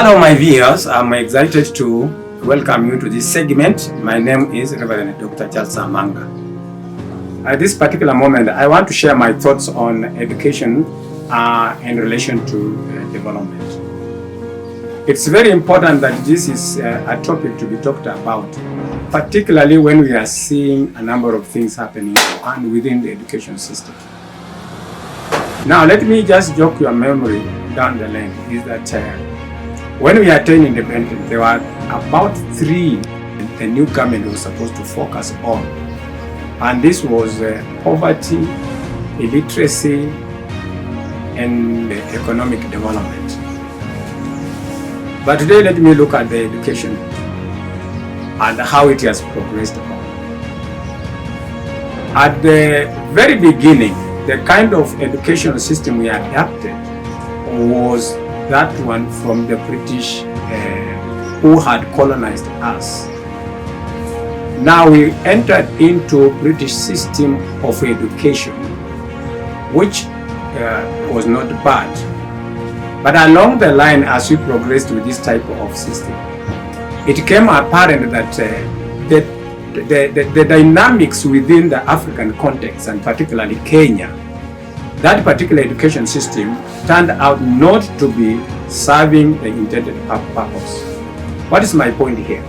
Hello my viewers, I'm excited to welcome you to this segment. My name is Reverend Dr. Charles Amanga. At this particular moment, I want to share my thoughts on education in relation to development. It's very important that this is a topic to be talked about, particularly when we are seeing a number of things happening and within the education system. Now, let me just jog your memory down the lane, is that when we attained independence, there were about three the new government was supposed to focus on. And this was poverty, illiteracy, and economic development. But today, let me look at the education and how it has progressed on. At the very beginning, the kind of educational system we adapted was that one from the British who had colonized us. Now we entered into British system of education, which was not bad. But along the line, as we progressed with this type of system, it became apparent that the dynamics within the African context, and particularly Kenya, that particular education system turned out not to be serving the intended purpose. What is my point here?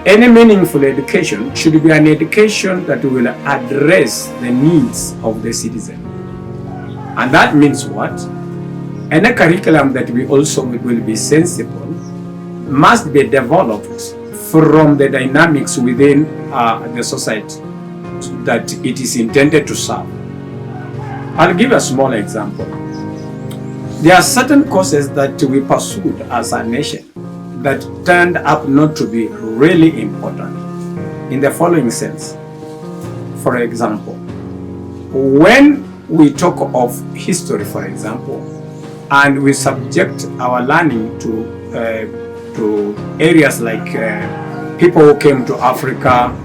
Any meaningful education should be an education that will address the needs of the citizen. And that means what? Any curriculum that we also will be sensible must be developed from the dynamics within the society that it is intended to serve. I'll give a small example. There are certain courses that we pursued as a nation that turned up not to be really important in the following sense. For example, when we talk of history, for example, and we subject our learning to areas like people who came to Africa,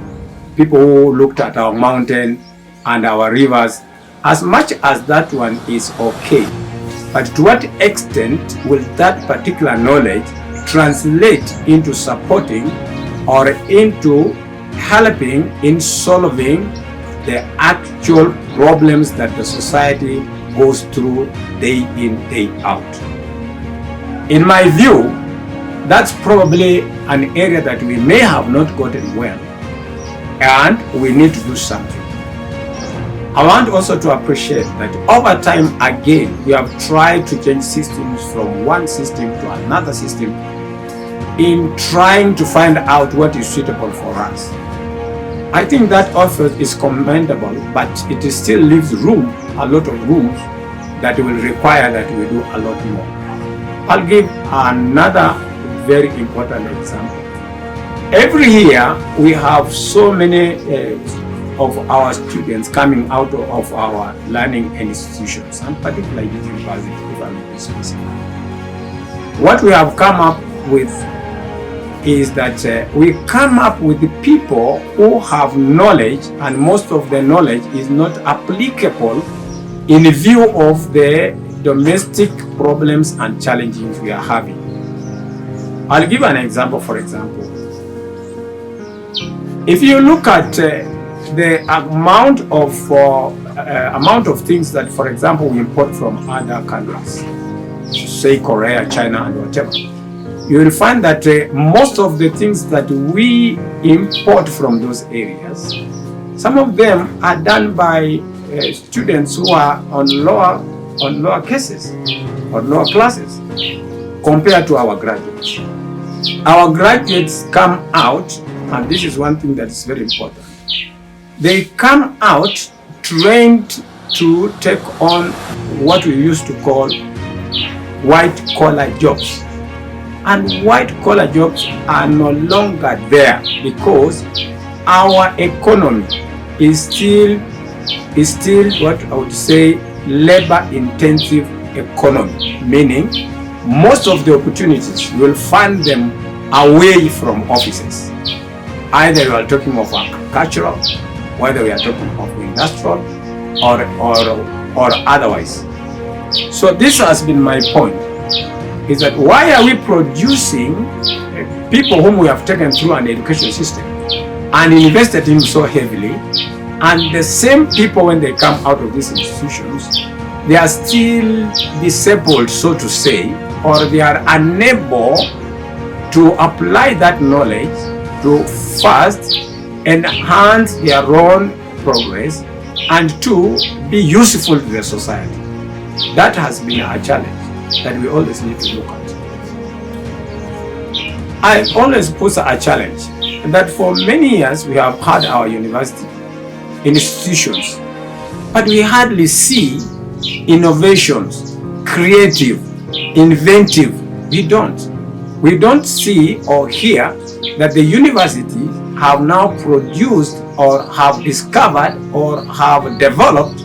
people who looked at our mountain and our rivers, as much as that one is okay, but to what extent will that particular knowledge translate into supporting or into helping in solving the actual problems that the society goes through day in, day out? In my view, that's probably an area that we may have not gotten well, and we need to do something. I want also to appreciate that over time, again, we have tried to change systems from one system to another system in trying to find out what is suitable for us. I think that effort is commendable, but it still leaves a lot of room that will require that we do a lot more. I'll give another very important example. Every year, we have so many of our students coming out of our learning institutions, and particularly university, if I may be specific. What we have come up with is that we come up with the people who have knowledge, and most of the knowledge is not applicable in view of the domestic problems and challenges we are having. I'll give an example. For example, if you look at the amount of things that, for example, we import from other countries, say Korea, China, and whatever, you will find that most of the things that we import from those areas, some of them are done by students who are on lower cases or lower classes compared to our graduates. Our graduates come out, and this is one thing that is very important. They come out trained to take on what we used to call white-collar jobs. And white-collar jobs are no longer there because our economy is still what I would say labor-intensive economy, meaning most of the opportunities you will find them away from offices. Either you are talking of agricultural, whether we are talking of industrial or otherwise. So this has been my point. is that why are we producing people whom we have taken through an education system and invested in so heavily, and the same people, when they come out of these institutions, they are still disabled, so to say, or they are unable to apply that knowledge to first enhance their own progress and to be useful to the society. That has been a challenge that we always need to look at. I always pose a challenge that for many years we have had our university institutions, but we hardly see innovations, creative, inventive. We don't see or hear that the universities have now produced or have discovered or have developed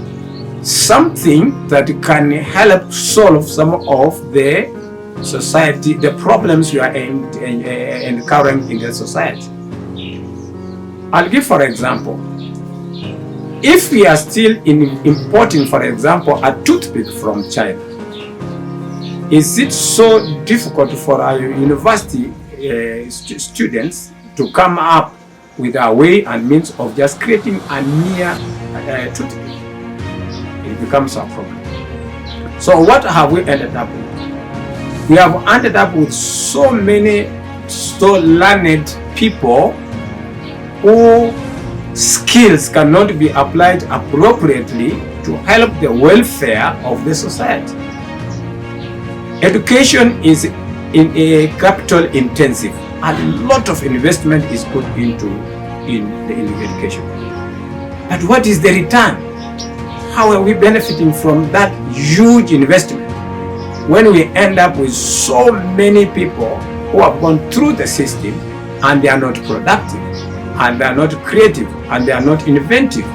something that can help solve some of the society, the problems we are encountering in the society. I'll give, for example, if we are still importing, for example, a toothpick from China, is it so difficult for our university students to come up with a way and means of just creating a mere toothpick? It becomes a problem. So what have we ended up with? We have ended up with so many so learned people whose skills cannot be applied appropriately to help the welfare of the society. Education is in a capital intensive. A lot of investment is put into education. But what is the return? How are we benefiting from that huge investment when we end up with so many people who have gone through the system and they are not productive, and they are not creative, and they are not inventive?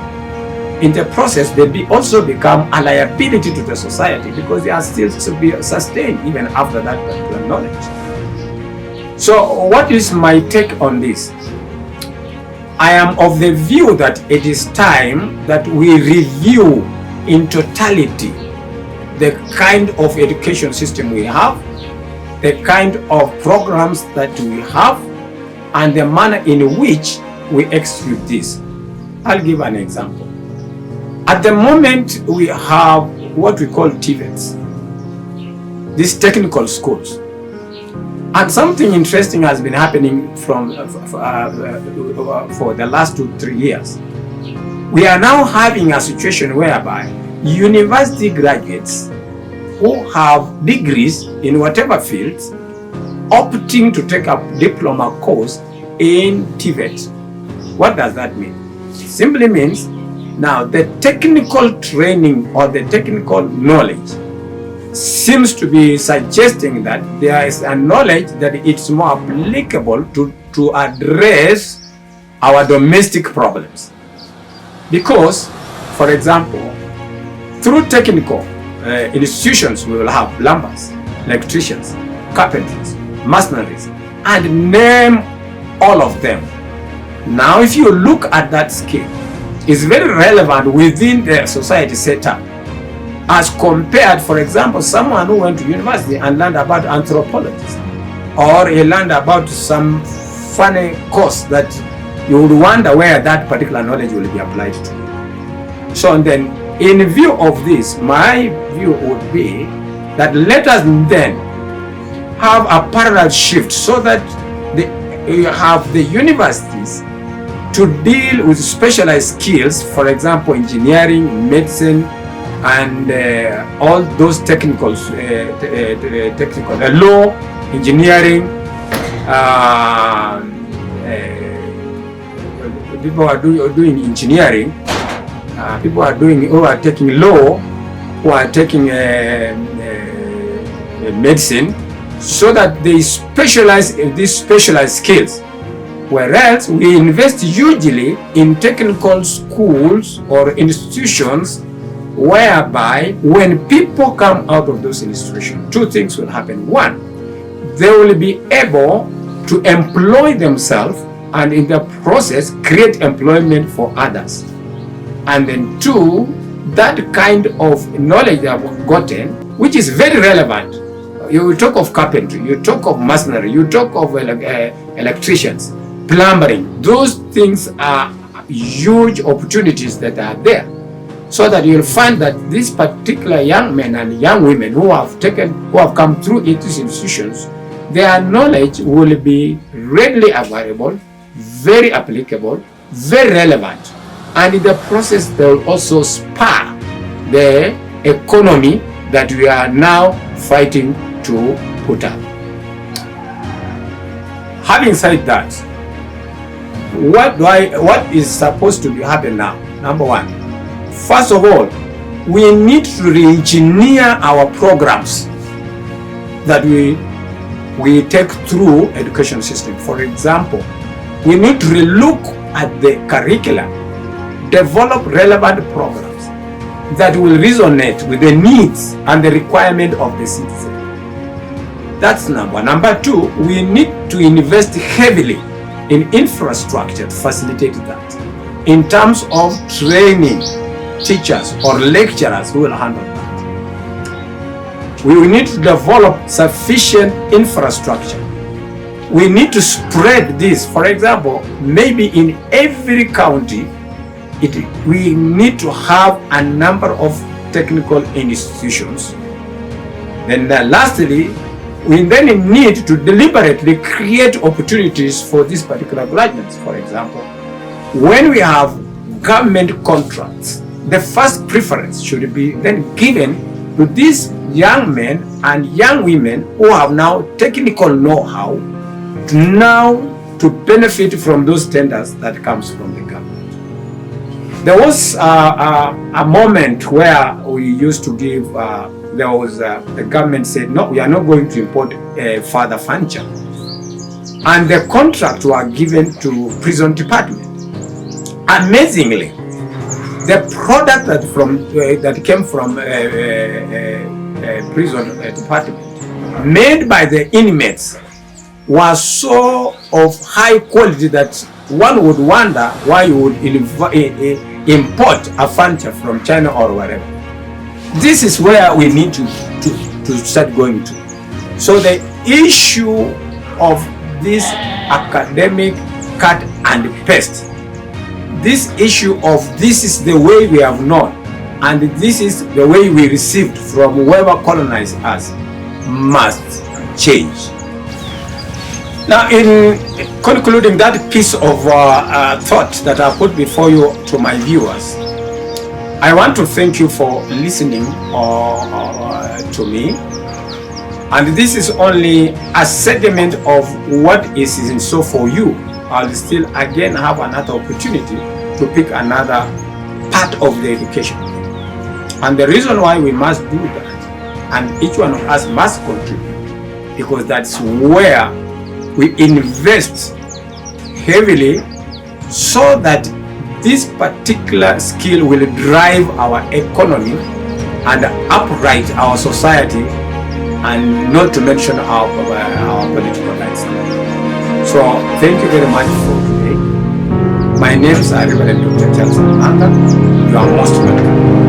In the process, they also become a liability to the society because they are still to be sustained even after that particular knowledge. So what is my take on this? I am of the view that it is time that we review in totality the kind of education system we have, the kind of programs that we have, and the manner in which we execute this. I'll give an example. At the moment, we have what we call TVETs, these technical schools. And something interesting has been happening for the last 2-3 years. We are now having a situation whereby university graduates who have degrees in whatever fields opting to take a diploma course in TVET. What does that mean? It simply means now the technical training or the technical knowledge seems to be suggesting that there is a knowledge that it's more applicable to address our domestic problems. Because, for example, through technical institutions, we will have plumbers, electricians, carpenters, masonries, and name all of them. Now, if you look at that scale, it's very relevant within the society setup as compared, for example, someone who went to university and learned about anthropology, or he learned about some funny course that you would wonder where that particular knowledge will be applied to. So then, in view of this, my view would be that let us then have a parallel shift so that you have the universities to deal with specialized skills, for example, engineering, medicine, and all those technical, law, engineering. People are doing engineering. People are who are taking law, who are taking medicine, so that they specialize in these specialized skills. Whereas we invest hugely in technical schools or institutions whereby when people come out of those institutions, two things will happen. One, they will be able to employ themselves and in the process create employment for others. And then two, that kind of knowledge they have gotten, which is very relevant You talk of carpentry, you talk of masonry, you talk of electricians, plumbing. Those things are huge opportunities that are there. So that you'll find that these particular young men and young women who have come through these institutions, their knowledge will be readily available, very applicable, very relevant, and in the process they will also spur the economy that we are now fighting to put up. Having said that, what is supposed to be happening now? Number one, first of all, we need to re-engineer our programs that we take through education system. For example, we need to relook at the curriculum, develop relevant programs that will resonate with the needs and the requirement of the citizen. That's number one. Number two, we need to invest heavily in infrastructure to facilitate that, in terms of training teachers or lecturers who will handle that. We will need to develop sufficient infrastructure. We need to spread this. For example, maybe in every county, we need to have a number of technical institutions. Then lastly, we then need to deliberately create opportunities for these particular graduates. For example, when we have government contracts, the first preference should be then given to these young men and young women who have now technical know-how to benefit from those tenders that comes from the government. There was a moment where we used to give, the government said, no, we are not going to import further furniture. And the contract were given to prison department. Amazingly, the product that came from prison department, made by the inmates, was so of high quality that one would wonder why you would import a furniture from China or wherever. This is where we need to start going to. So the issue of this academic cut and paste, this issue of this is the way we have known and this is the way we received from whoever colonized us, must change. Now, in concluding that piece of thought that I put before you to my viewers, I want to thank you for listening to me. And this is only a segment of what is in store for you. I'll still again have another opportunity to pick another part of the education. And the reason why we must do that, and each one of us must contribute, because that's where we invest heavily so that this particular skill will drive our economy and upright our society, and not to mention our political lifestyle. So thank you very much for today. My name is Reverend Dr. Amanga. You are most welcome.